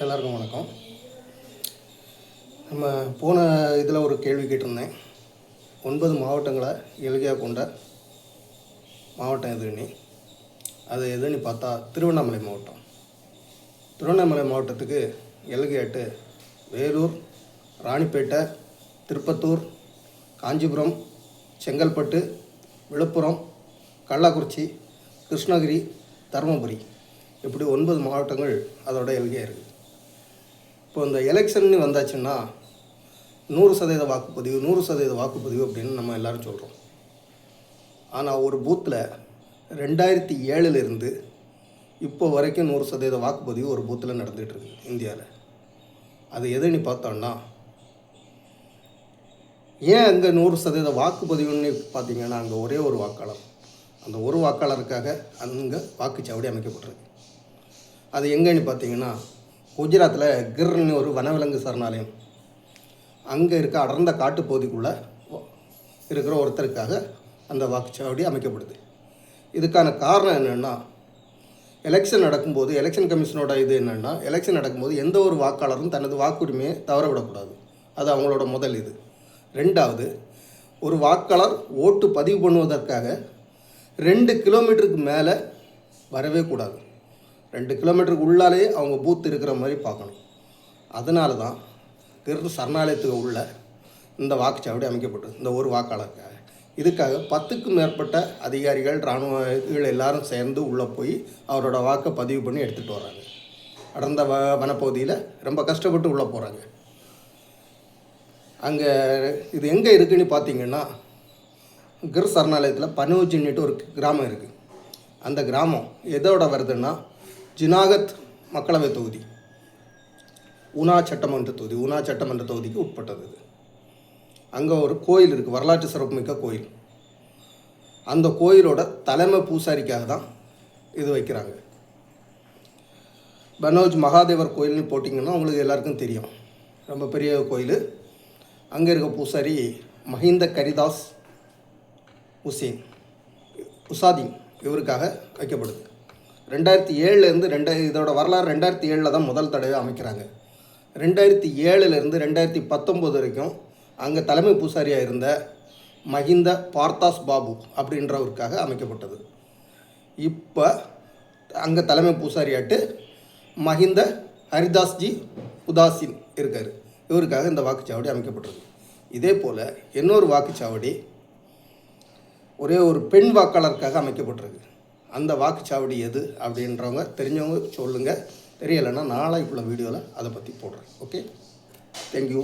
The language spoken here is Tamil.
எல்லாருக்கும் வணக்கம். நம்ம போன இதில் ஒரு கேள்வி கேட்டிருந்தேன். 9 மாவட்டங்களை எல்கையாக கொண்ட மாவட்டம் எதுன்னு. அது எதுன்னு பார்த்தா திருவண்ணாமலை மாவட்டம். திருவண்ணாமலை மாவட்டத்துக்கு எல்கையாட்டு வேலூர், ராணிப்பேட்டை, திருப்பத்தூர், காஞ்சிபுரம், செங்கல்பட்டு, விழுப்புரம், கள்ளக்குறிச்சி, கிருஷ்ணகிரி, தருமபுரி, இப்படி 9 மாவட்டங்கள் அதோட எல்கையாக இருக்குது. இப்போ இந்த எலெக்ஷன் வந்தாச்சுன்னா 100% வாக்குப்பதிவு 100% வாக்குப்பதிவு அப்படின்னு நம்ம எல்லோரும் சொல்கிறோம். ஆனால் ஒரு பூத்தில் 2007 இப்போ வரைக்கும் 100% வாக்குப்பதிவு ஒரு பூத்தில் நடந்துகிட்ருக்கு இந்தியாவில். அது எதுன்னு பார்த்தோன்னா, ஏன் அங்கே 100% வாக்குப்பதிவுன்னு பார்த்தீங்கன்னா, அங்கே ஒரே ஒரு வாக்காளர், அந்த ஒரு வாக்காளருக்காக அங்கே வாக்குச்சாவடி அமைக்கப்பட்டிருக்கு. அது எங்கேன்னு பார்த்தீங்கன்னா, குஜராத்தில் கிர்னு ஒரு வனவிலங்கு சரணாலயம், அங்கே இருக்க அடர்ந்த காட்டுப்பகுதிக்குள்ளே இருக்கிற ஒருத்தருக்காக அந்த வாக்குச்சாவடி அமைக்கப்படுது. இதுக்கான காரணம் என்னென்னா, எலெக்ஷன் நடக்கும்போது எலெக்ஷன் கமிஷனோட இது என்னென்னா, எலெக்ஷன் நடக்கும்போது எந்த ஒரு வாக்காளரும் தனது வாக்குரிமையை தவறவிடக்கூடாது. அது அவங்களோட முதல் இது. ரெண்டாவது, ஒரு வாக்காளர் ஓட்டு பதிவு பண்ணுவதற்காக 2 கிலோமீட்டருக்கு மேலே வரவே கூடாது. 2 கிலோமீட்டருக்கு உள்ளாலே அவங்க பூத் இருக்கிற மாதிரி பார்க்கணும். அதனால தான் சரணாலயத்துக்கு உள்ள இந்த வாக்குச்சாவடி அமைக்கப்பட்டது, இந்த ஒரு வாக்காளருக்காக. இதுக்காக 10க்கும் மேற்பட்ட அதிகாரிகள், இராணுவங்கள் எல்லாரும் சேர்ந்து உள்ளே போய் அவரோட வாக்கை பதிவு பண்ணி எடுத்துகிட்டு வராங்க. அடர்ந்த வனப்பகுதியில் ரொம்ப கஷ்டப்பட்டு உள்ளே போகிறாங்க. அங்கே இது எங்கே இருக்குதுன்னு பார்த்தீங்கன்னா, கிர் சரணாலயத்தில் பனோஜின்னுட்டு ஒரு கிராமம் இருக்குது. அந்த கிராமம் எதோட வருதுன்னா, ஜுனாகத் மக்களவை தொகுதி, ஊனா சட்டமன்ற தொகுதிக்கு உட்பட்டது. அங்கே ஒரு கோயில் இருக்குது, வரலாற்று சிறப்புமிக்க கோயில். அந்த கோயிலோட தலைமை பூசாரிக்காக தான் இது வைக்கிறாங்க. பனோஜ் மகாதேவர் கோயில்னு போட்டிங்கன்னா உங்களுக்கு எல்லாருக்கும் தெரியும், ரொம்ப பெரிய கோயில். அங்கே இருக்க பூசாரி மஹிந்த கரிதாஸ் உசாதீன் இவருக்காக வைக்கப்படுது. 2007 இதோட வரலாறு 2007 தான் முதல் தடவை அமைக்கிறாங்க. 2007 2019 வரைக்கும் அங்கே தலைமை பூசாரியாக இருந்த மஹிந்த பார்த்தாஸ் பாபு அப்படின்றவருக்காக அமைக்கப்பட்டது. இப்போ அங்கே தலைமை பூசாரியாட்டு மஹிந்த ஹரிதாஸ்ஜி உதாசீன் இருக்கார். இவருக்காக இந்த வாக்குச்சாவடி அமைக்கப்பட்டது. இதே போல் இன்னொரு வாக்குச்சாவடி ஒரே ஒரு பெண் வாக்காளருக்காக அமைக்கப்பட்டிருக்கு. அந்த வாக்குச்சாவடி எது அப்படின்றவங்க தெரிஞ்சவங்க சொல்லுங்கள். தெரியலைன்னா நாளைக்குள்ள வீடியோவில் அதை பற்றி போடுறேன். Okay, thank you.